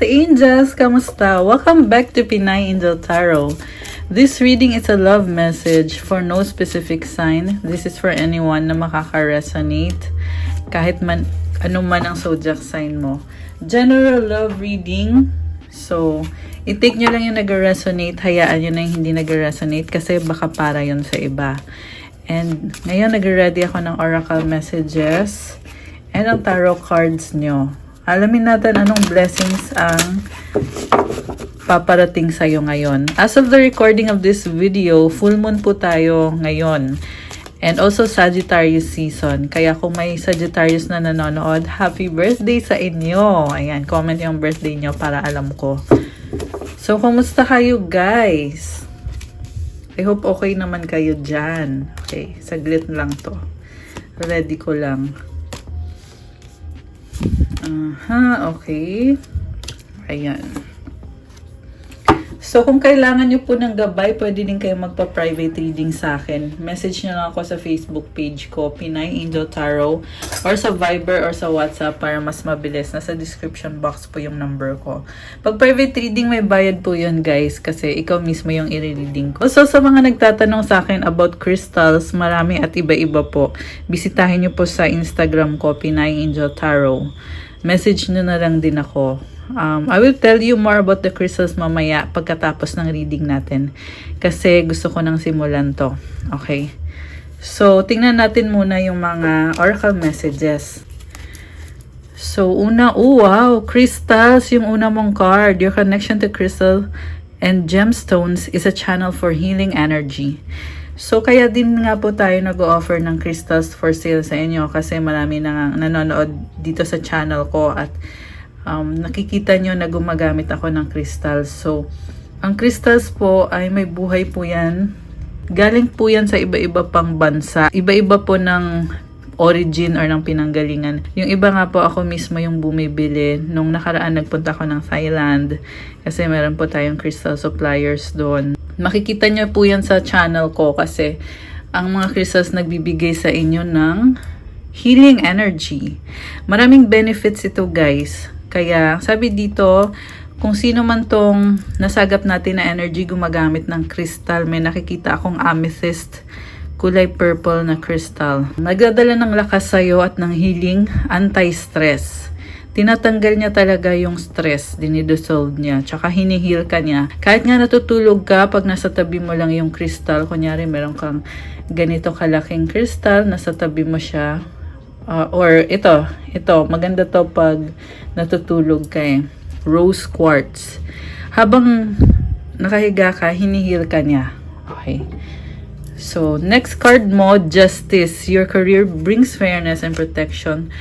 angels! Kamusta? Welcome back to Pinay Angel Tarot. This reading is a love message for no specific sign. This is for anyone na makaka-resonate kahit man ano man ang zodiac sign mo. General love reading. So, i-take nyo lang yung nag-resonate. Hayaan nyo na yung hindi nag-resonate kasi baka para yun sa iba. And ngayon nag-ready ako ng oracle messages and ang tarot cards nyo. Alamin natin anong blessings ang paparating sa'yo ngayon. As of the recording of this video, full moon po tayo ngayon. And also Sagittarius season. Kaya kung may Sagittarius na nanonood, happy birthday sa inyo. Ayan, comment yung birthday nyo para alam ko. So, kumusta kayo guys? I hope okay naman kayo dyan. Okay, saglit lang to. Ready ko lang. Okay. Ayan. So, kung kailangan nyo po ng gabay, pwede din kayo magpa-private reading sa akin. Message nyo lang ako sa Facebook page ko, Pinay Angel Tarot, or sa Viber or sa WhatsApp para mas mabilis. Nasa description box po yung number ko. Pag private reading, may bayad po yun guys, kasi ikaw mismo yung i-reading ko. So, sa mga nagtatanong sa akin about crystals, marami at iba-iba po. Bisitahin nyo po sa Instagram ko, Pinay Angel Tarot. Message nyo na lang din ako. I will tell you more about the crystals mamaya pagkatapos ng reading natin. Kasi gusto ko nang simulan to. Okay? So, tingnan natin muna yung mga oracle messages. So, una, wow! Crystals, yung una mong card. Your connection to crystal and gemstones is a channel for healing energy. So, kaya din nga po tayo nag-o-offer ng crystals for sale sa inyo kasi marami na nanonood dito sa channel ko at nakikita nyo na gumagamit ako ng crystals. So, ang crystals po ay may buhay po yan. Galing po yan sa iba-iba pang bansa. Iba-iba po ng origin or ng pinanggalingan. Yung iba nga po ako mismo yung bumibili. Nung nakaraan nagpunta ako ng Thailand kasi meron po tayong crystal suppliers doon. Makikita nyo po yan sa channel ko kasi ang mga crystals nagbibigay sa inyo ng healing energy. Maraming benefits ito guys. Kaya sabi dito, kung sino man tong nasagap natin na energy gumagamit ng crystal, may nakikita akong amethyst, kulay purple na crystal. Nagdadala ng lakas sa'yo at ng healing, anti-stress. Tinatanggal niya talaga yung stress, dinidissolve niya, tsaka hinihil ka niya. Kahit nga natutulog ka, pag nasa tabi mo lang yung crystal, kunyari meron kang ganito kalaking crystal, nasa tabi mo siya, or ito, maganda to pag natutulog ka eh. Rose quartz. Habang nakahiga ka, hinihil ka niya. Okay. So, next card mo, Justice. Your career brings fairness and protection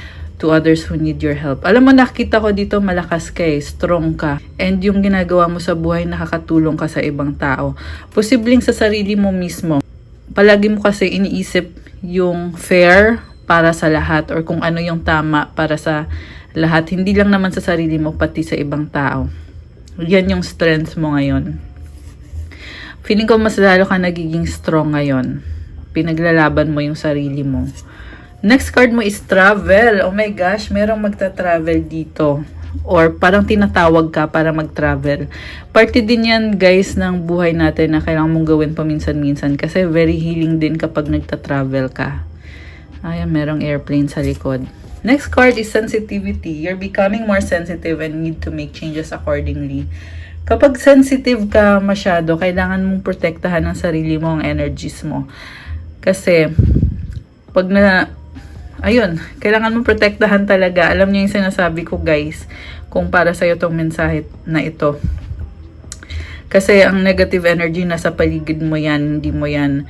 to others who need your help. Alam mo, nakita ko dito, malakas ka eh, strong ka. And yung ginagawa mo sa buhay, nakakatulong ka sa ibang tao. Posibleng sa sarili mo mismo. Palagi mo kasi iniisip yung fair para sa lahat or kung ano yung tama para sa lahat. Hindi lang naman sa sarili mo, pati sa ibang tao. Yan yung strength mo ngayon. Feeling ko mas lalo ka nagiging strong ngayon. Pinaglalaban mo yung sarili mo. Next card mo is travel. Oh my gosh, merong magta-travel dito. Or parang tinatawag ka para mag-travel. Parte din yan guys ng buhay natin na kailangan mong gawin paminsan-minsan kasi very healing din kapag nagta-travel ka. Ayan, merong airplane sa likod. Next card is sensitivity. You're becoming more sensitive and need to make changes accordingly. Kapag sensitive ka masyado, kailangan mong protektahan ang sarili mo, ang energies mo. Kasi, kailangan mong protektahan talaga. Alam niyo yung sinasabi ko guys, kung para sa'yo tong mensahe na ito. Kasi ang negative energy nasa paligid mo yan, hindi mo yan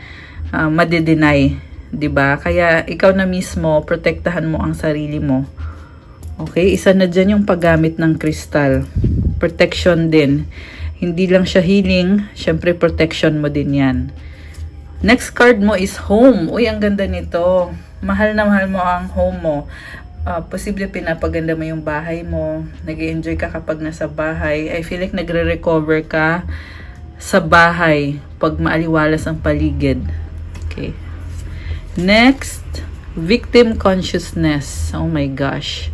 madi-deny. 'Di ba? Kaya ikaw na mismo protektahan mo ang sarili mo. Okay, isa na diyan yung paggamit ng crystal. Protection din. Hindi lang siya healing, syempre protection mo din 'yan. Next card mo is home. Uy, ang ganda nito. Mahal na mahal mo ang home mo. Posible pinapaganda mo yung bahay mo. Nag-enjoy ka kapag nasa bahay. I feel like nagre-recover ka sa bahay pag maaliwalas ang paligid. Okay. Next, victim consciousness. Oh my gosh.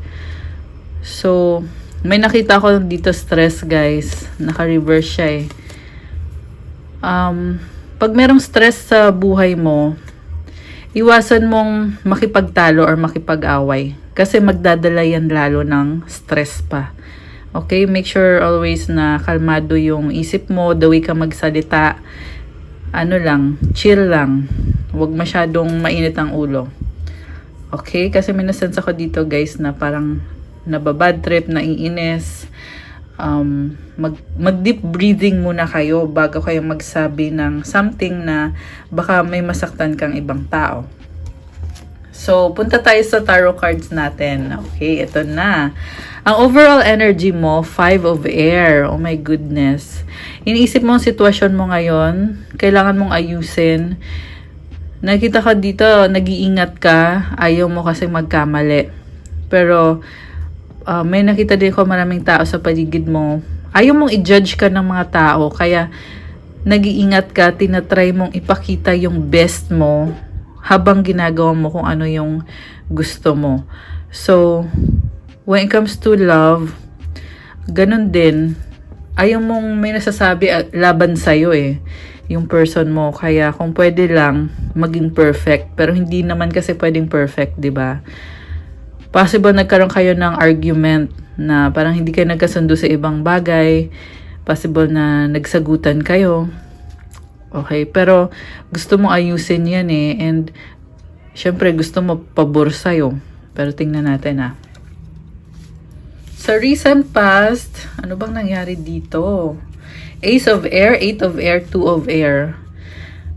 So, May nakita ko dito stress, guys. Naka-reverse siya eh. Pag merong stress sa buhay mo, iwasan mong makipagtalo or makipag-away. Kasi magdadala yan lalo ng stress pa. Okay? Make sure always na kalmado yung isip mo, the way ka magsalita. Ano lang, chill lang. Huwag masyadong mainit ang ulo. Okay? Kasi may nasense ako dito, guys, na parang nababad trip, naiinis. Mag-deep breathing muna kayo bago kayo magsabi ng something na baka may masaktan kang ibang tao. So, punta tayo sa tarot cards natin. Okay, ito na. Ang overall energy mo, 5 of air. Oh my goodness. Iniisip mo ang sitwasyon mo ngayon. Kailangan mong ayusin. Nakita ka dito, nag-iingat ka. Ayaw mo kasi magkamali. Pero, may nakita din ko maraming tao sa paligid mo. Ayaw mong i-judge ka ng mga tao. Kaya, nag-iingat ka, tinatry mong ipakita yung best mo habang ginagawa mo kung ano yung gusto mo. So, when it comes to love, ganun din. Ayaw mong may nasasabi laban sa'yo eh. Yung person mo. Kaya, kung pwede lang, maging perfect. Pero hindi naman kasi pwedeng perfect, di ba? Possible nagkaroon kayo ng argument na parang hindi kayo nagkasundo sa ibang bagay. Possible na nagsagutan kayo. Okay, pero gusto mo ayusin yan eh. And syempre gusto mo pabor sa'yo. Pero tingnan natin Sa recent past, ano bang nangyari dito? Ace of Air, 8 of Air, 2 of Air.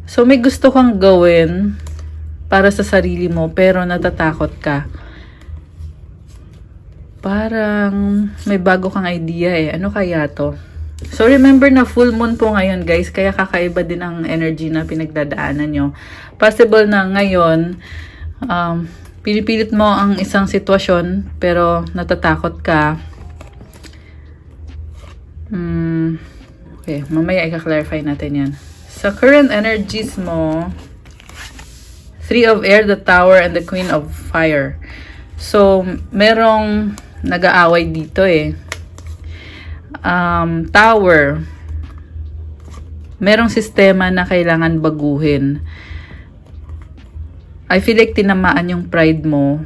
So may gusto kang gawin para sa sarili mo pero natatakot ka. Parang may bago kang idea eh. Ano kaya to? So, remember na full moon po ngayon, guys. Kaya kakaiba din ang energy na pinagdadaanan nyo. Possible na ngayon, pinipilit mo ang isang sitwasyon, pero natatakot ka. Okay, mamaya i-clarify natin yan. Sa current energies mo, 3 of Air, the Tower, and the Queen of Fire. So, merong nag-aaway dito eh. Tower. Merong sistema na kailangan baguhin. I feel like tinamaan yung pride mo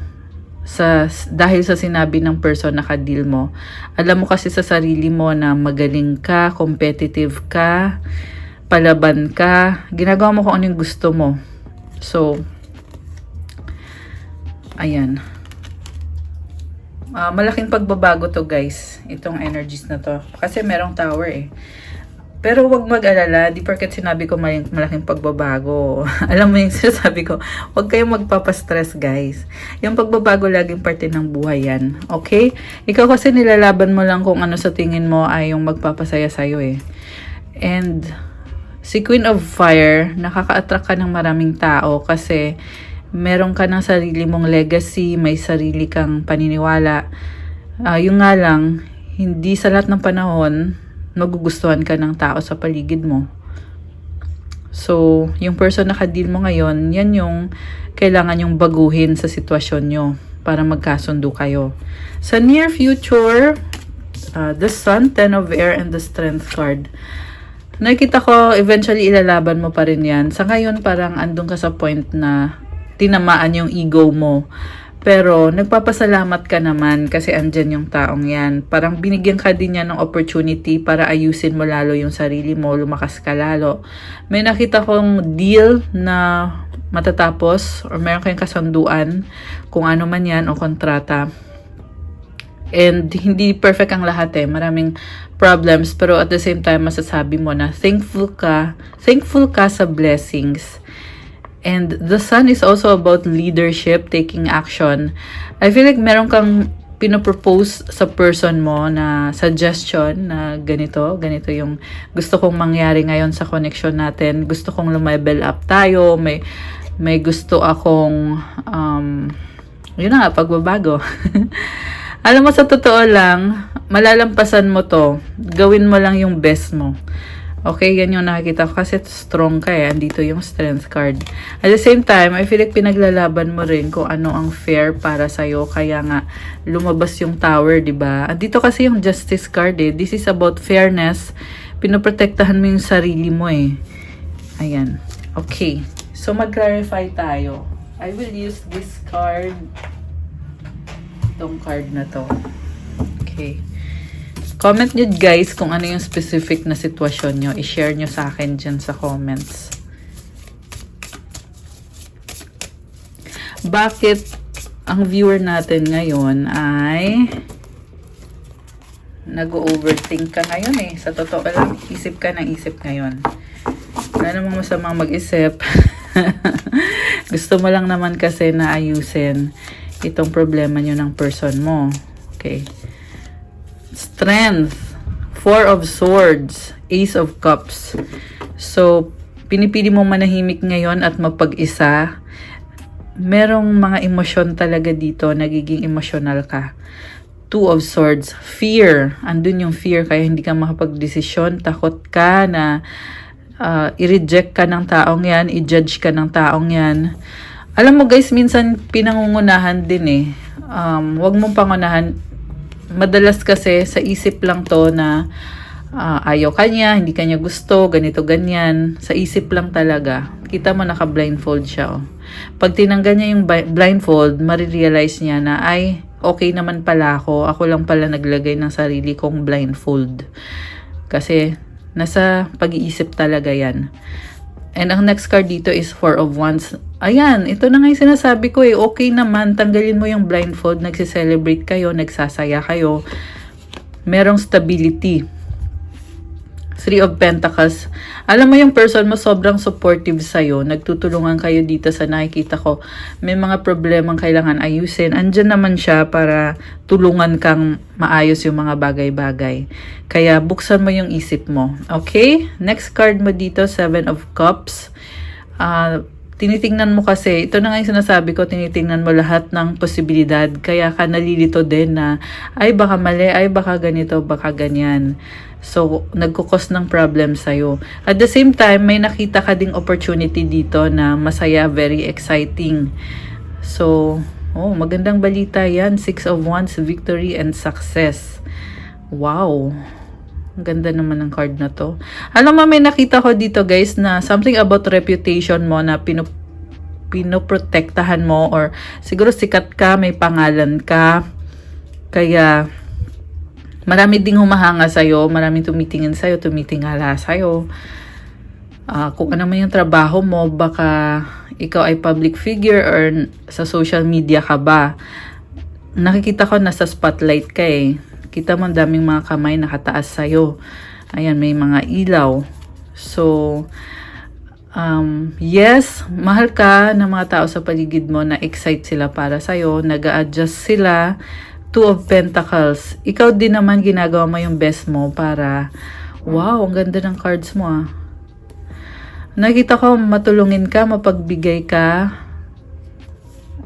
dahil sa sinabi ng person na ka-deal mo. Alam mo kasi sa sarili mo na magaling ka, competitive ka, palaban ka, ginagawa mo kung ano yung gusto mo. So, ayan. Malaking pagbabago to, guys. Itong energies na to. Kasi merong tower eh. Pero wag mag-alala. Di porket sinabi ko malaking pagbabago. Alam mo yung sinasabi ko. Huwag kayong magpapastress, guys. Yung pagbabago laging parte ng buhay yan. Okay? Ikaw kasi nilalaban mo lang kung ano sa tingin mo ay yung magpapasaya sa'yo eh. And si Queen of Fire, nakaka-attract ka ng maraming tao kasi meron ka ng sarili mong legacy, may sarili kang paniniwala. Yung nga lang, hindi sa lahat ng panahon, magugustuhan ka ng tao sa paligid mo. So, yung person na ka-deal mo ngayon, yan yung kailangan yung baguhin sa sitwasyon nyo para magkasundo kayo. Sa near future, the Sun, 10 of Air, and the Strength card. Nakikita ko, eventually ilalaban mo pa rin yan. Sa ngayon, parang andun ka sa point na tinamaan yung ego mo. Pero, nagpapasalamat ka naman kasi andyan yung taong yan. Parang binigyan ka din yan ng opportunity para ayusin mo lalo yung sarili mo, lumakas ka lalo. May nakita kong deal na matatapos or meron kayong kasunduan, kung ano man yan o kontrata. And hindi perfect ang lahat eh. Maraming problems. Pero at the same time, masasabi mo na thankful ka sa blessings. And the Sun is also about leadership, taking action. I feel like meron kang pinopropose sa person mo na suggestion na ganito yung gusto kong mangyari ngayon sa connection natin. Gusto kong level up tayo. May gusto akong, yun na nga, pagbabago. Alam mo, sa totoo lang, malalampasan mo to. Gawin mo lang yung best mo. Okay, yan yung nakikita ko kasi strong ka eh. Andito yung strength card. At the same time, I feel like pinaglalaban mo rin kung ano ang fair para sa'yo. Kaya nga, lumabas yung tower, diba? Andito kasi yung justice card eh. This is about fairness. Pinoprotektahan mo yung sarili mo eh. Ayan. Okay. So, mag-clarify tayo. I will use this card. Itong card na to. Okay. Comment nyo guys kung ano yung specific na sitwasyon nyo. I-share nyo sa akin dyan sa comments. Bakit ang viewer natin ngayon ay nag-overthink ka ngayon eh. Sa totoo lang, isip ka ng isip ngayon. Wala namang masamang mag-isip. Gusto mo lang naman kasi na ayusin itong problema nyo ng person mo. Okay. Strength, 4 of Swords, Ace of Cups. So, pinipili mo manahimik ngayon at mapag-isa. Merong mga emosyon talaga dito, nagiging emotional ka. 2 of Swords, fear. Andun yung fear, kaya hindi ka makapag-desisyon. Takot ka na i-reject ka ng taong yan, i-judge ka ng taong yan. Alam mo guys, minsan pinangungunahan din eh. Huwag mong pangunahan. Madalas kasi sa isip lang to na ayaw kanya, hindi kanya gusto, ganito, ganyan. Sa isip lang talaga. Kita mo naka-blindfold siya. Oh. Pag tinanggal niya yung blindfold, marirealize niya na ay, okay naman pala ako. Ako lang pala naglagay ng sarili kong blindfold. Kasi nasa pag-iisip talaga yan. And ang next card dito is 4 of Wands. Ayan, ito na nga yung sinasabi ko eh. Okay naman, tanggalin mo yung blindfold. Nagsiselebrate kayo, nagsasaya kayo. Merong stability. 3 of Pentacles. Alam mo yung person mo sobrang supportive sa'yo. Nagtutulungan kayo dito sa nakikita ko. May mga problemang kailangan ayusin. Andyan naman siya para tulungan kang maayos yung mga bagay-bagay. Kaya buksan mo yung isip mo. Okay? Next card mo dito, 7 of Cups. Tinitingnan mo kasi, ito na nga yung sinasabi ko, tinitingnan mo lahat ng posibilidad. Kaya ka nalilito din na, ay baka mali, ay baka ganito, baka ganyan. So, nagkukos ng problem sa'yo. At the same time, may nakita ka ding opportunity dito na masaya, very exciting. So, magandang balita yan. 6 of Wands, victory and success. Wow. Ang ganda naman ng card na to. Alam mo, may nakita ko dito guys na something about reputation mo na pinoprotektahan mo or siguro sikat ka, may pangalan ka. Kaya marami ding humahanga sa'yo, maraming tumitingin sa'yo, tumitingala sa'yo. Kung ano man yung trabaho mo, baka ikaw ay public figure or sa social media ka ba. Nakikita ko nasa spotlight ka eh. Kita mo ang daming mga kamay nakataas sa'yo. Ayan, may mga ilaw. So, yes, mahal ka ng mga tao sa paligid mo na excite sila para sa'yo. Nag-a-adjust sila. 2 of Pentacles. Ikaw din naman ginagawa mo yung best mo para, wow, ang ganda ng cards mo ah. Nakita ko matulungin ka, mapagbigay ka.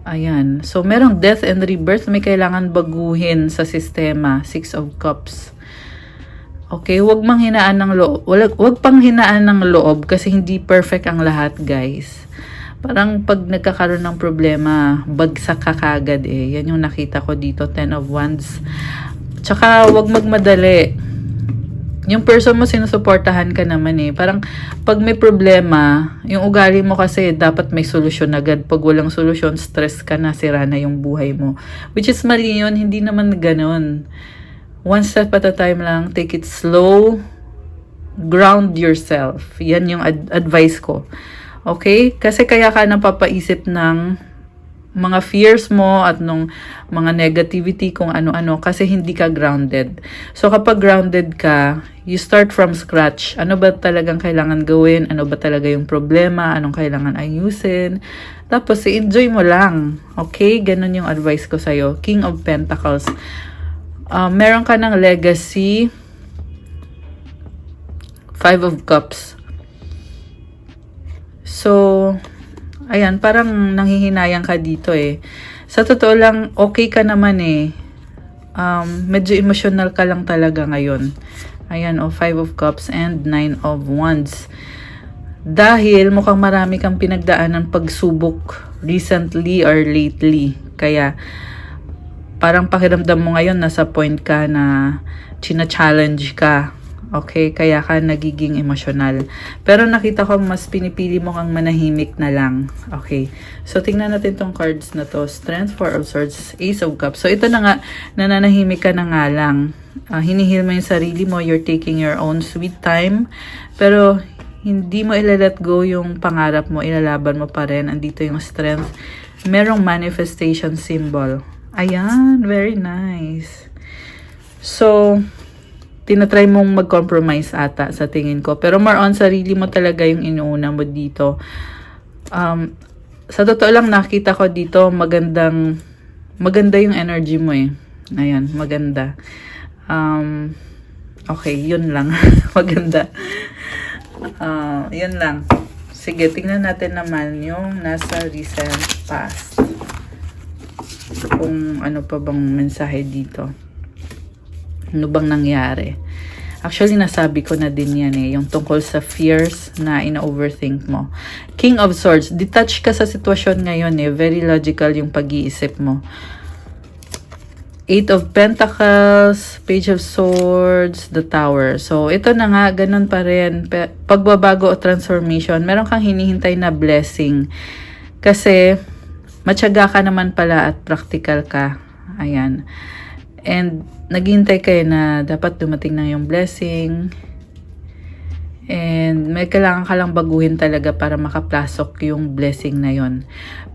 Ayan. So, merong death and rebirth. May kailangan baguhin sa sistema. 6 of Cups. Okay, huwag manghinaan ng loob. Huwag pang hinaan ng loob kasi hindi perfect ang lahat, guys. Parang pag nagkakaroon ng problema, bagsak ka kagad eh. Yan yung nakita ko dito, 10 of Wands. Tsaka, huwag magmadali. Yung person mo, sinusuportahan ka naman eh. Parang, pag may problema, yung ugali mo kasi dapat may solusyon agad. Pag walang solusyon, stress ka na, sira na yung buhay mo. Which is mali yun, hindi naman ganon. One step at a time lang, take it slow, ground yourself. Yan yung advice ko. Okay? Kasi kaya ka napapaisip ng mga fears mo at nung mga negativity kung ano-ano kasi hindi ka grounded. So kapag grounded ka, you start from scratch. Ano ba talagang kailangan gawin? Ano ba talaga yung problema? Anong kailangan ayusin? Tapos i-enjoy mo lang. Okay? Ganun yung advice ko sa'yo. King of Pentacles. Meron ka ng legacy. 5 of Cups. So, ayan, parang nanghihinayang ka dito eh. Sa totoo lang, okay ka naman eh. Medyo emotional ka lang talaga ngayon. Ayan, o, 5 of Cups and 9 of Wands. Dahil mukhang marami kang pinagdaanan pagsubok recently or lately. Kaya, parang pakiramdam mo ngayon, nasa point ka na china-challenge ka. Okay? Kaya ka nagiging emosyonal. Pero nakita ko mas pinipili mo kang manahimik na lang. Okay? So, tingnan natin tong cards na to. Strength, 4 of Swords, Ace of Cups. So, ito na nga, nananahimik ka na nga lang. Hinihil mo yung sarili mo. You're taking your own sweet time. Pero, hindi mo ilalet go yung pangarap mo. Ilalaban mo pa rin. Andito yung strength. Merong manifestation symbol. Ayan, very nice. So, tinatry mong mag-compromise ata sa tingin ko. Pero more on, sarili mo talaga yung inuuna mo dito. Sa totoo lang, nakita ko dito, maganda yung energy mo eh. Ayan, maganda. Okay, yun lang. Maganda. Yun lang. Sige, tingnan natin naman yung nasa recent past. Kung ano pa bang mensahe dito. Ano bang nangyari? Actually, nasabi ko na din yan eh. Yung tungkol sa fears na ina-overthink mo. King of Swords. Detach ka sa sitwasyon ngayon eh. Very logical yung pag-iisip mo. 8 of Pentacles, Page of Swords, the Tower. So, ito na nga, ganun pa rin. Pagbabago o transformation, meron kang hinihintay na blessing. Kasi, matyaga ka naman pala at practical ka. Ayan. And, naghihintay kayo na dapat dumating na yung blessing. And, may kailangan ka lang baguhin talaga para makaplasok yung blessing na yon.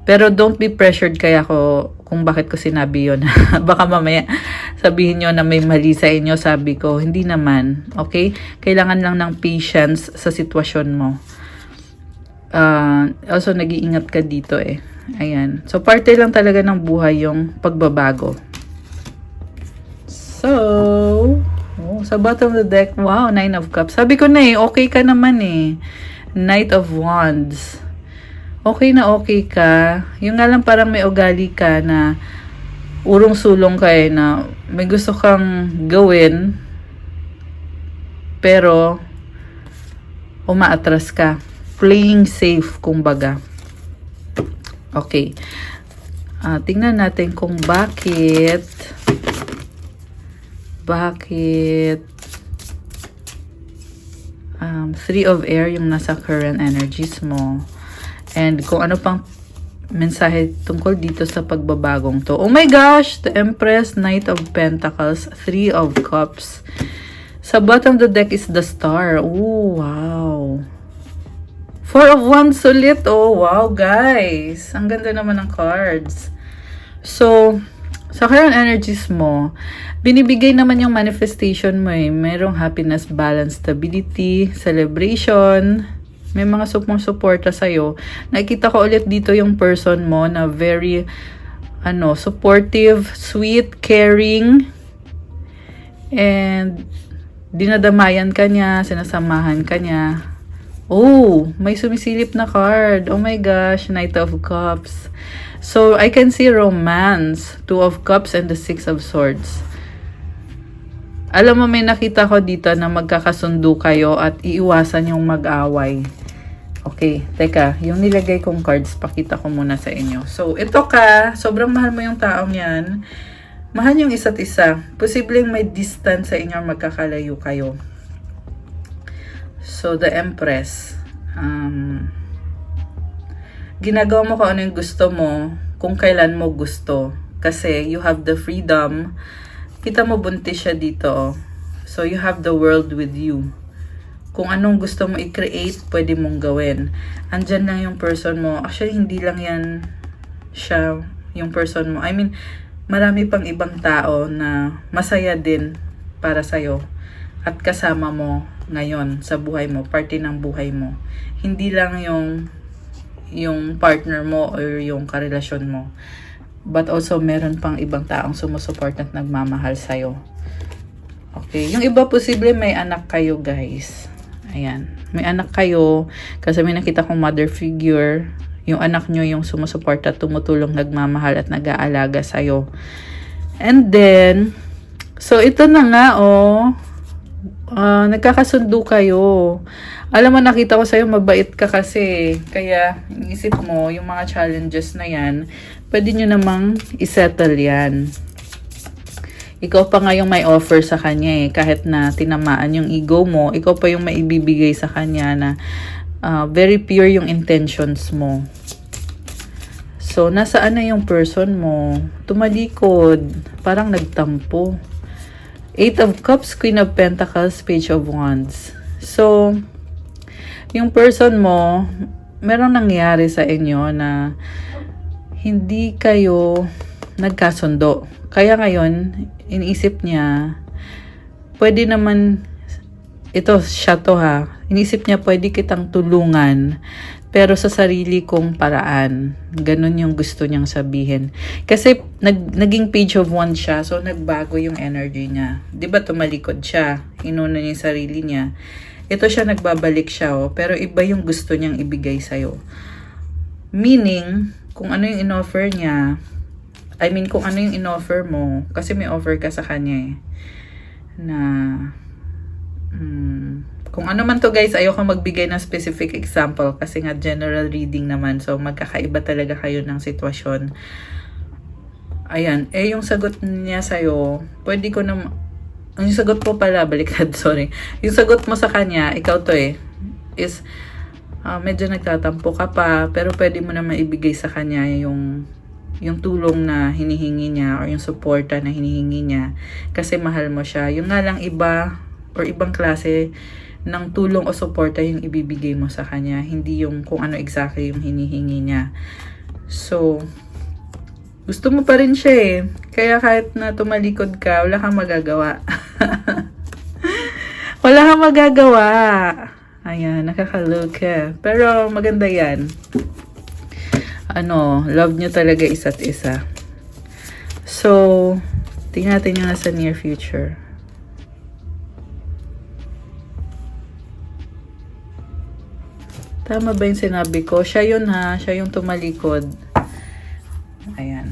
Pero, don't be pressured kaya kung bakit ko sinabi yon. Baka mamaya sabihin nyo na may mali sa inyo, sabi ko. Hindi naman. Okay? Kailangan lang ng patience sa sitwasyon mo. Also, nag-iingat ka dito eh. Ayan. So, parte lang talaga ng buhay yung pagbabago. So, sa bottom of the deck, wow, 9 of Cups. Sabi ko na eh, okay ka naman eh. Knight of Wands. Okay na okay ka. Yung nga lang parang may ugali ka na urong-sulong ka eh, na may gusto kang gawin, pero umaatras ka. Playing safe, kumbaga. Okay. Tingnan natin kung bakit 3 of Air yung nasa current energies mo. And kung ano pang mensahe tungkol dito sa pagbabagong to. Oh my gosh! The Empress, Knight of Pentacles, 3 of Cups. Sa bottom of the deck is the Star. Oh, wow. 4 of Wands ulit. Oh, wow, guys. Ang ganda naman ng cards. So, sa current energies mo, binibigay naman yung manifestation mo eh. Merong happiness, balance, stability, celebration. May mga suporta sa'yo. Nakikita ko ulit dito yung person mo na very, supportive, sweet, caring, and dinadamayan ka niya, sinasamahan ka niya. Oh, may sumisilip na card. Oh my gosh, Knight of Cups. So, I can see romance. 2 of Cups and the 6 of Swords. Alam mo, may nakita ko dito na magkakasundo kayo at iiwasan yung mag-away. Okay, teka. Yung nilagay kong cards, pakita ko muna sa inyo. So, ito ka. Sobrang mahal mo yung taong yan. Mahal yung isa't isa. Posibleng may distance sa inyo, magkakalayo kayo. So, the Empress. Ginagawa mo kung ano yung gusto mo, kung kailan mo gusto. Kasi you have the freedom. Kita mo buntis siya dito. Oh. So you have the world with you. Kung anong gusto mo i-create, pwede mong gawin. Andyan lang yung person mo. Actually, hindi lang yan siya yung person mo. I mean, marami pang ibang tao na masaya din para sa'yo. At kasama mo ngayon sa buhay mo. Parte ng buhay mo. Hindi lang yung partner mo or yung karelasyon mo. But also, meron pang ibang taong sumusuport at nagmamahal sa'yo. Okay. Yung iba, posible may anak kayo, guys. Ayan. May anak kayo. Kasi may nakita kong mother figure. Yung anak nyo yung sumusuport at tumutulong, nagmamahal at nag-aalaga sa'yo. And then, so ito na nga, oh. nagkakasundo kayo. Alam mo, nakita ko sa'yo, mabait ka kasi. Kaya, isip mo, yung mga challenges na yan, pwede nyo namang isettle yan. Ikaw pa nga yung may offer sa kanya eh. Kahit na tinamaan yung ego mo, ikaw pa yung maibibigay sa kanya na very pure yung intentions mo. So, nasaan na yung person mo? Tumalikod. Parang nagtampo. 8 of Cups, Queen of Pentacles, Page of Wands. So, yung person mo, merong nangyari sa inyo na hindi kayo nagkasundo. Kaya ngayon, iniisip niya, pwede naman, ito siya to ha, iniisip niya pwede kitang tulungan, pero sa sarili kong paraan. Ganun yung gusto niyang sabihin. Kasi naging Page of Wands siya, so nagbago yung energy niya. 'Di ba tumalikod siya, inuna niya yung sarili niya. Ito siya, nagbabalik siya, pero iba yung gusto niyang ibigay sa'yo. Meaning, kung ano yung in-offer niya, kung ano yung in-offer mo, kasi may offer ka sa kanya eh, na, kung ano man to guys, ayoko magbigay ng specific example, kasi nga general reading naman, so magkakaiba talaga kayo ng sitwasyon. Ayan, yung sagot niya sa'yo, pwede ko na, yung sagot mo pala, baliktad, sorry. Yung sagot mo sa kanya, ikaw to is, medyo nagtatampo ka pa, pero pwede mo na maibigay sa kanya yung tulong na hinihingi niya or yung suporta na hinihingi niya kasi mahal mo siya. Yung nga lang iba or ibang klase ng tulong o suporta yung ibibigay mo sa kanya, hindi yung kung ano exactly yung hinihingi niya. So, gusto mo pa rin siya eh. Kaya kahit na tumalikod ka, wala kang magagawa. Wala kang magagawa. Ayan, nakakaloka. Pero maganda yan. Love nyo talaga isa't isa. So, tingnan natin yung nasa near future. Tama ba yung sinabi ko? Siya yun ha. Siya yung tumalikod. Ayan.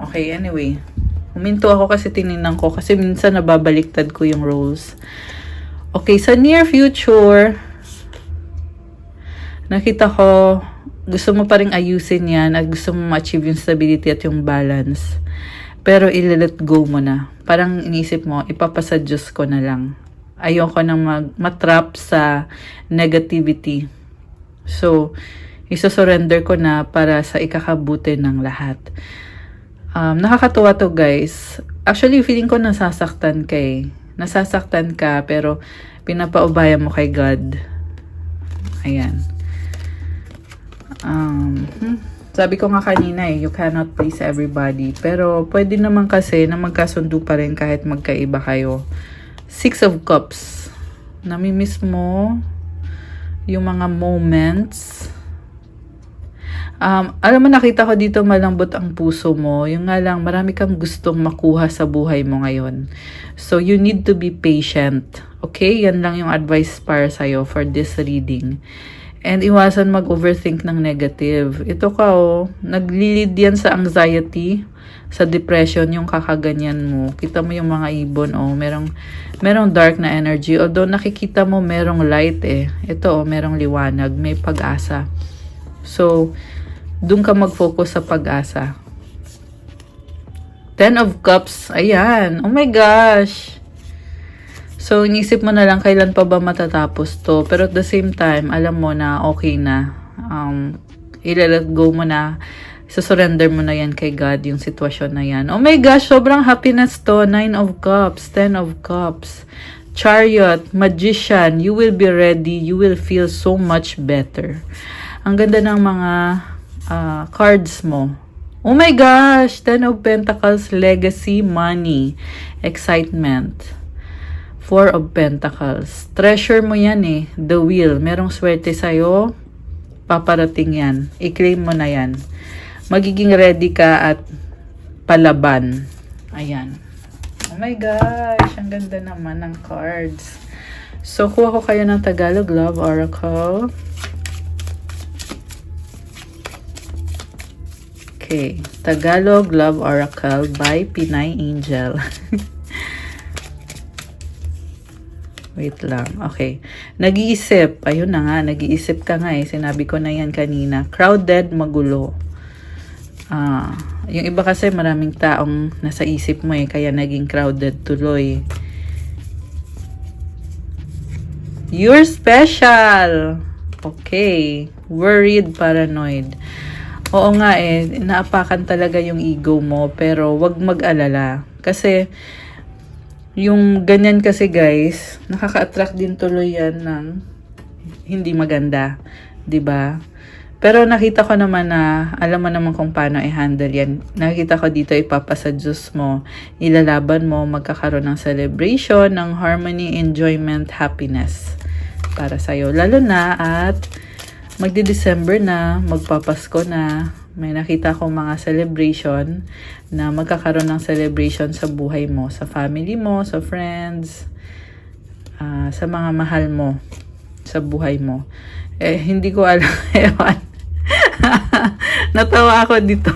Okay, anyway. Huminto ako kasi tinignan ko. Kasi minsan nababaliktad ko yung roles. Okay, sa near future, nakita ko, gusto mo pa rin ayusin yan at gusto mo ma-achieve yung stability at yung balance. Pero i-let go mo na. Parang inisip mo, ipapasa Diyos ko na lang. Ayoko nang matrap sa negativity. So, isa-surrender ko na para sa ikakabuti ng lahat. Nakakatuwa to guys. Actually, feeling ko nasasaktan ka eh. Nasasaktan ka pero pinapaubaya mo kay God. Ayan. Sabi ko nga kanina eh, you cannot please everybody. Pero pwede naman kasi na magkasundo pa rin kahit magkaiba kayo. 6 of Cups. Namimiss mo yung mga moments. Alam mo, nakita ko dito malambot ang puso mo. Yung nga lang, marami kang gustong makuha sa buhay mo ngayon. So, you need to be patient. Okay? Yan lang yung advice para sa'yo for this reading. And iwasan mag-overthink ng negative. Ito ka naglilid yan sa anxiety, sa depression, yung kakaganyan mo. Kita mo yung mga ibon, merong dark na energy. Although nakikita mo merong light eh. Ito merong liwanag, may pag-asa. So, dun ka mag-focus sa pag-asa. 10 of Cups, ayan. Oh my gosh! So, inisip mo na lang kailan pa ba matatapos to. Pero at the same time, alam mo na okay na. I-let go mo na. Surrender mo na yan kay God, yung sitwasyon na yan. Oh my gosh, sobrang happiness to. 9 of Cups, 10 of Cups, Chariot, Magician. You will be ready. You will feel so much better. Ang ganda ng mga cards mo. Oh my gosh, 10 of Pentacles, Legacy, Money, Excitement. 4 of Pentacles. Treasure mo yan eh. The Wheel. Merong swerte sa'yo. Paparating yan. I-claim mo na yan. Magiging ready ka at palaban. Ayan. Oh my gosh. Ang ganda naman ng cards. So, kuha ko kayo ng Tagalog Love Oracle. Okay. Tagalog Love Oracle by Pinay Angel. Wait lang. Okay. Nag-iisip. Ayun na nga. Nag-iisip ka nga eh. Sinabi ko na yan kanina. Crowded, magulo. Yung iba kasi maraming taong nasa isip mo eh. Kaya naging crowded tuloy. You're special. Okay. Worried, paranoid. Oo nga eh. Naapakan talaga yung ego mo. Pero wag mag-alala. Kasi yung ganyan kasi guys, nakaka-attract din tuloy yan ng hindi maganda, 'di ba? Pero nakita ko naman na alam mo naman kung paano i-handle yan. Nakita ko dito ipapasa Diyos mo, ilalaban mo, magkakaroon ng celebration, ng harmony, enjoyment, happiness para sa'yo. Lalo na at magdi-December na, magpapasko na, may nakita ko mga celebration na magkakaroon ng celebration sa buhay mo, sa family mo, sa friends, sa mga mahal mo, sa buhay mo. Hindi ko alam. Ewan. Natawa ako dito.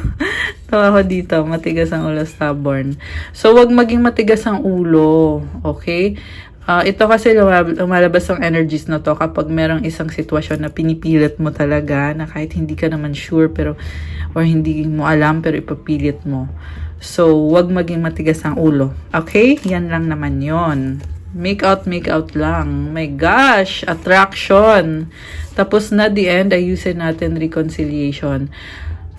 Tawa ako dito. Matigas ang ulo, stubborn. So, wag maging matigas ang ulo. Okay? Ito kasi lumalabas ang energies na to kapag merong isang sitwasyon na pinipilit mo talaga na kahit hindi ka naman sure pero or hindi mo alam pero ipapilit mo. So, wag maging matigas ang ulo. Okay? Yan lang naman yon. Make out lang. My gosh! Attraction! Tapos na the end, ayusin natin reconciliation.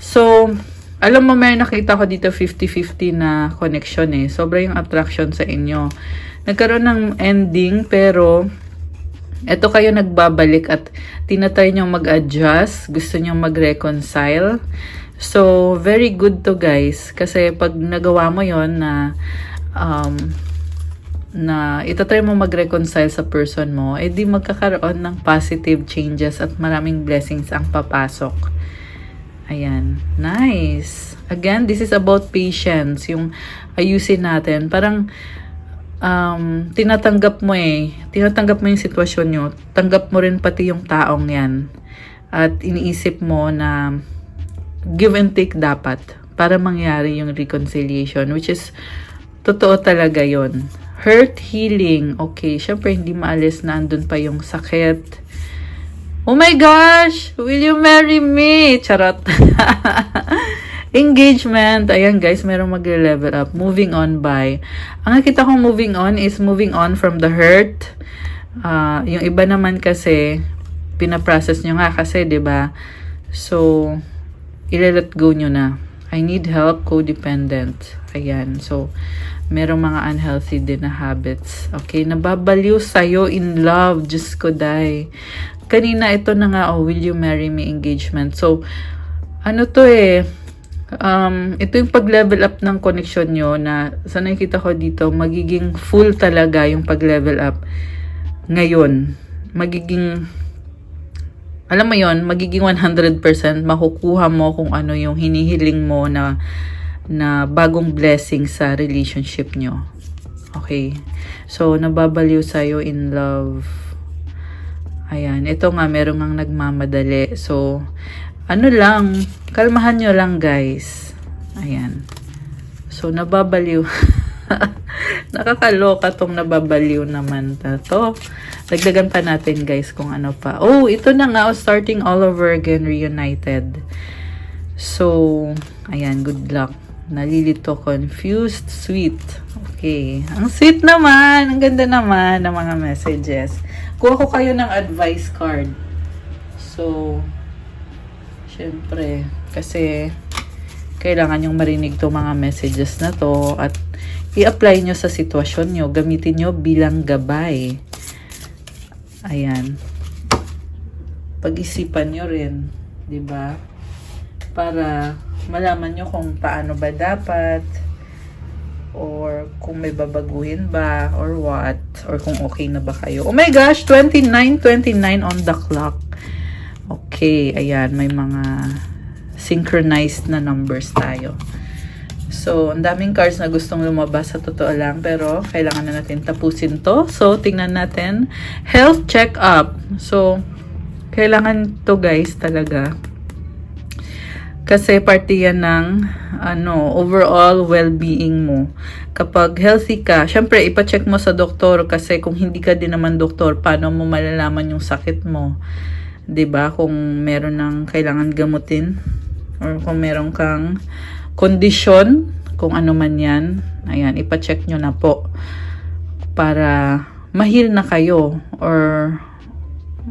So, alam mo, may nakita ko dito 50-50 na connection eh. Sobra yung attraction sa inyo. Nagkaroon ng ending pero eto kayo nagbabalik at tinatry nyo mag-adjust. Gusto nyo mag-reconcile. So, very good to guys. Kasi pag nagawa mo yon na itatry mo mag-reconcile sa person mo, di magkakaroon ng positive changes at maraming blessings ang papasok. Ayan. Nice. Again, this is about patience. Yung ayusin natin. Parang tinatanggap mo yung sitwasyon nyo. Tanggap mo rin pati yung taong yan. At iniisip mo na give and take dapat para mangyari yung reconciliation, which is totoo talaga yon. Hurt healing. Okay, syempre hindi maalis na andun pa yung sakit. Oh my gosh! Will you marry me? Charot. Engagement. Ayan guys, merong mag-level up. Moving on by. Ang nakita kong moving on is moving on from the hurt. Yung iba naman kasi, pinaprocess nyo nga kasi, 'di ba? So, i-let go nyo na. I need help, codependent. Ayan. So, merong mga unhealthy din na habits. Okay, nababaliw sa'yo in love. Diyos ko, day. Kanina, ito na nga, will you marry me engagement. So, ano to eh, ito yung pag-level up ng connection nyo na sa nakikita ko dito, magiging full talaga yung pag-level up. Ngayon, magiging, alam mo yon, magiging 100% makukuha mo kung ano yung hinihiling mo na bagong blessing sa relationship nyo. Okay. So, nababaliw sa'yo in love. Ayan. Ito nga, meron ngang nagmamadali. So, ano lang, kalmahan nyo lang guys. Ayan. So, nababaliw. Nakakaloka tong nababaliw naman to. Dagdagan pa natin guys kung ano pa. Oh, ito na nga. Starting all over again, reunited. So, ayan, good luck. Nalilito, confused, sweet. Okay. Ang sweet naman. Ang ganda naman ng mga messages. Kuha ko kayo ng advice card. So, syempre, kasi kailangan yung marinig to mga messages na to at i-apply nyo sa sitwasyon nyo. Gamitin nyo bilang gabay. Ayan. Pag-isipan nyo rin. 'Di ba? Para malaman nyo kung paano ba dapat or kung may babaguhin ba or what or kung okay na ba kayo. Oh my gosh, 29:29 on the clock. Okay, ayan, may mga synchronized na numbers tayo. So, ang daming cards na gustong lumabas sa totoo lang, pero kailangan na natin tapusin to. So, tingnan natin. Health check-up. So, kailangan to guys talaga. Kasi parte yan ng overall well-being mo. Kapag healthy ka, syempre ipacheck mo sa doktor kasi kung hindi ka din naman doktor, paano mo malalaman yung sakit mo? 'Di ba? Kung meron ng kailangan gamutin or kung meron kang kondisyon, kung ano man yan, ayan, ipacheck nyo na po para ma-heal na kayo or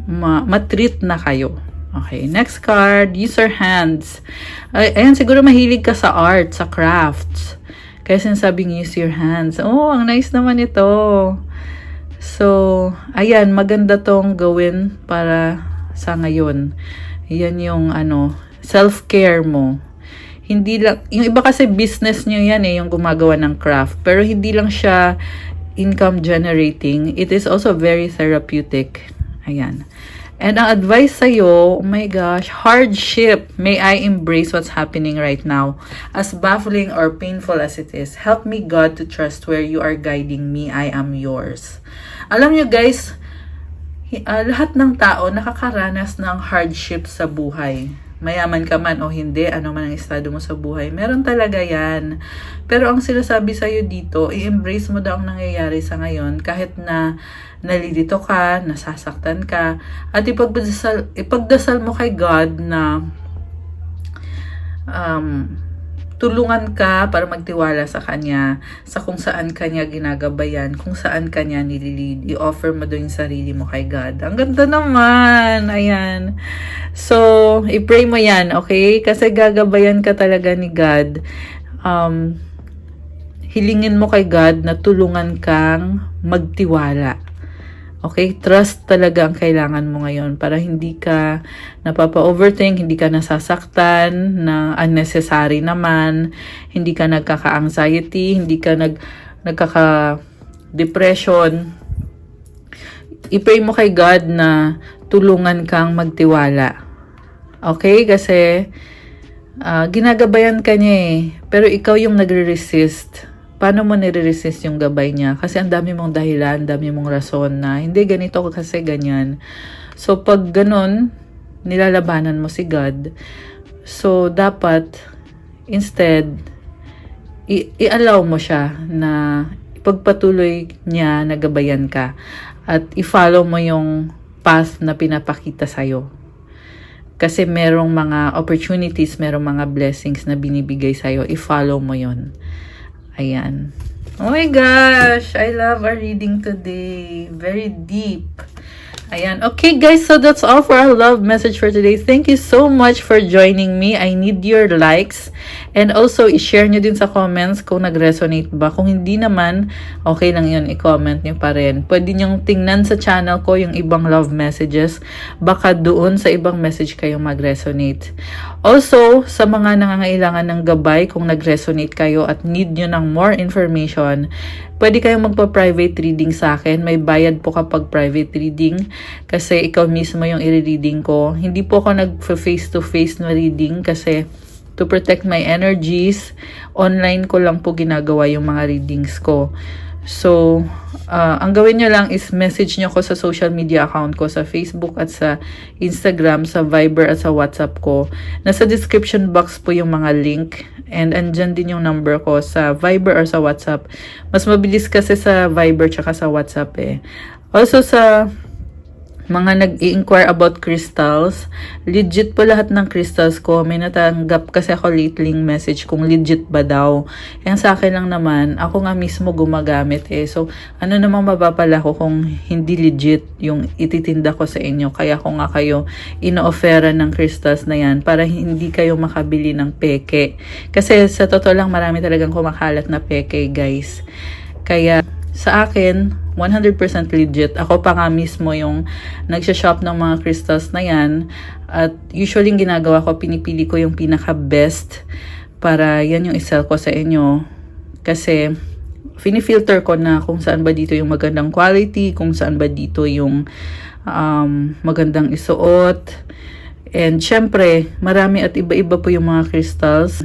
ma-treat na kayo. Okay, next card, use your hands. Ayan, siguro mahilig ka sa art, sa crafts. Kaya sinasabing use your hands. Oh, ang nice naman ito. So, ayan, maganda tong gawin para sa ngayon. Yan yung self-care mo. Hindi lang, yung iba kasi business nyo yan yung gumagawa ng craft. Pero hindi lang siya income generating. It is also very therapeutic. Ayan. And ang advice sa'yo, oh my gosh, hardship. May I embrace what's happening right now. As baffling or painful as it is, help me God to trust where you are guiding me. I am yours. Alam nyo guys, lahat ng tao nakakaranas ng hardship sa buhay. Mayaman ka man o hindi, ano man ang estado mo sa buhay, meron talaga yan. Pero ang sinasabi sa'yo dito, i-embrace mo daw ang nangyayari sa ngayon kahit na nalilito ka, nasasaktan ka, at ipagdasal mo kay God na tulungan ka para magtiwala sa Kanya, sa kung saan Kanya ginagabayan, kung saan Kanya nililid. I-offer mo doon yung sarili mo kay God. Ang ganda naman! Ayan. So, i-pray mo yan, okay? Kasi gagabayan ka talaga ni God. Hilingin mo kay God na tulungan kang magtiwala. Okay? Trust talaga ang kailangan mo ngayon para hindi ka napapa-overthink, hindi ka nasasaktan na unnecessary naman, hindi ka nagkaka-anxiety, hindi ka nagkaka-depression. I-pray mo kay God na tulungan kang magtiwala. Okay? Kasi ginagabayan ka niya pero ikaw yung nagre-resist. Paano mo nire-resist yung gabay niya? Kasi ang dami mong dahilan, ang dami mong rason na hindi ganito kasi ganyan. So, pag ganun, nilalabanan mo si God. So, dapat, instead, i-allow mo siya na ipagpatuloy niya na gabayan ka. At i-follow mo yung path na pinapakita sa'yo. Kasi merong mga opportunities, merong mga blessings na binibigay sa'yo. I-follow mo yon. Ayan. Oh my gosh! I love our reading today. Very deep. Ayan. Okay guys, so that's all for our love message for today. Thank you so much for joining me. I need your likes. And also, i-share nyo din sa comments kung nag-resonate ba. Kung hindi naman, okay lang yun. I-comment nyo pa rin. Pwede nyong tingnan sa channel ko yung ibang love messages. Baka doon sa ibang message kayo mag-resonate. Also, sa mga nangangailangan ng gabay, kung nag-resonate kayo at need nyo ng more information, pwede kayong magpa-private reading sa akin. May bayad po kapag private reading kasi ikaw mismo yung i-reading ko. Hindi po ako nag-face-to-face na reading kasi to protect my energies, online ko lang po ginagawa yung mga readings ko. So, ang gawin nyo lang is message nyo ko sa social media account ko, sa Facebook at sa Instagram, sa Viber at sa WhatsApp ko. Nasa description box po yung mga link and andyan din yung number ko sa Viber or sa WhatsApp. Mas mabilis kasi sa Viber tsaka sa WhatsApp Also sa mga nag-i-inquire about crystals, legit po lahat ng crystals ko. May natanggap kasi ako lately message kung legit ba daw. Yan sa akin lang naman, ako nga mismo gumagamit So, ano namang mapapala ko kung hindi legit yung ititinda ko sa inyo. Kaya ko nga kayo ino-offera ng crystals na yan para hindi kayo makabili ng peke. Kasi sa totoo lang, marami talagang kumakalat na peke, guys. Kaya, sa akin, 100% legit. Ako pa nga mismo yung nagsha-shop ng mga crystals na yan. At usually yung ginagawa ko, pinipili ko yung pinaka-best para yan yung isell ko sa inyo. Kasi, finifilter ko na kung saan ba dito yung magandang quality, kung saan ba dito yung magandang isuot. And syempre, marami at iba-iba po yung mga crystals.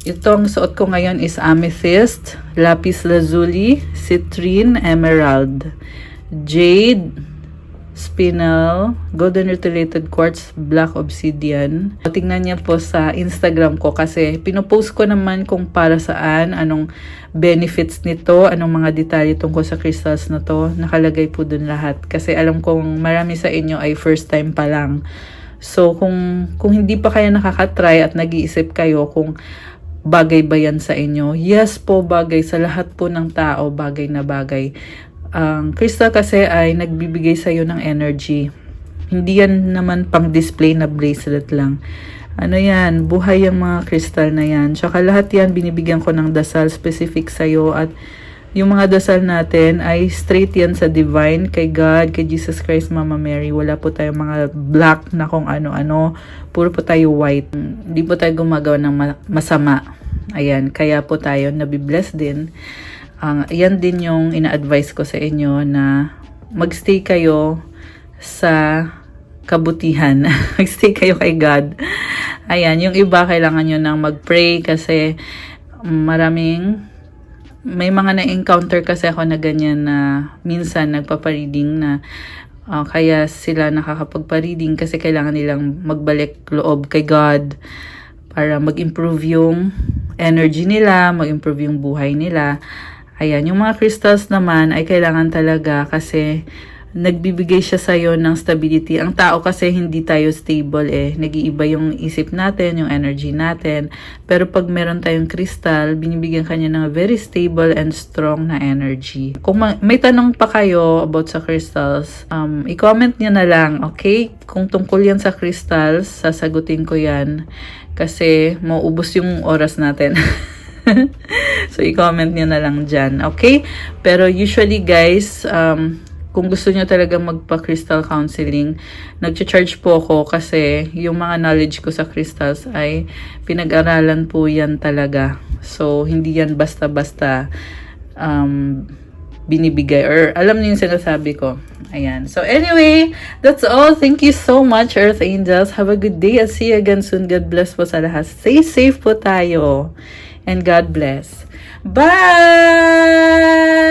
Itong suot ko ngayon is amethyst, lapis lazuli, citrine, emerald, jade, spinel, golden rutilated quartz, black obsidian. Tingnan niya po sa Instagram ko kasi pinopost ko naman kung para saan, anong benefits nito, anong mga detalye tungkol sa crystals na to. Nakalagay po dun lahat kasi alam kong marami sa inyo ay first time pa lang. So kung hindi pa kayo nakakatry at nag-iisip kayo kung bagay ba yan sa inyo, yes po, bagay sa lahat po ng tao, bagay na bagay. Ang crystal kasi ay nagbibigay sa iyo ng energy. Hindi yan naman pang display na bracelet lang. Ano yan, buhay yung mga crystal na yan. Tsaka lahat yan binibigyan ko ng dasal specific sa iyo, at yung mga dasal natin ay straight yan sa divine, kay God, kay Jesus Christ, Mama Mary. Wala po tayong mga black na kung ano-ano. Puro po tayo white. Hindi po tayo gumagawa ng masama. Ayan, kaya po tayo nabibless din. Yan din yung ina-advise ko sa inyo, na magstay kayo sa kabutihan. Magstay kayo kay God. Ayan, yung iba kailangan nyo nang mag-pray kasi may mga na-encounter kasi ako na ganyan, na minsan nagpapareading na kaya sila nakakapagpa-reading kasi kailangan nilang magbalik loob kay God para mag-improve yung energy nila, mag-improve yung buhay nila. Ayan, yung mga crystals naman ay kailangan talaga kasi nagbibigay siya sa'yo ng stability. Ang tao kasi hindi tayo stable nag-iiba yung isip natin, yung energy natin. Pero pag meron tayong crystal, binibigyan kanya ng very stable and strong na energy. Kung may tanong pa kayo about sa crystals, i-comment nyo na lang, okay? Kung tungkol yan sa crystals, sasagutin ko yan. Kasi mauubos yung oras natin. So, i-comment nyo na lang dyan. Okay? Pero usually, guys, kung gusto nyo talaga magpa-crystal counseling, nag-charge po ako kasi yung mga knowledge ko sa crystals ay pinag-aralan po yan talaga. So, hindi yan basta-basta binibigay, or alam niyo yung sinasabi ko. Ayan. So, anyway, that's all. Thank you so much, Earth Angels. Have a good day and see you again soon. God bless po sa lahat. Stay safe po tayo. And God bless. Bye!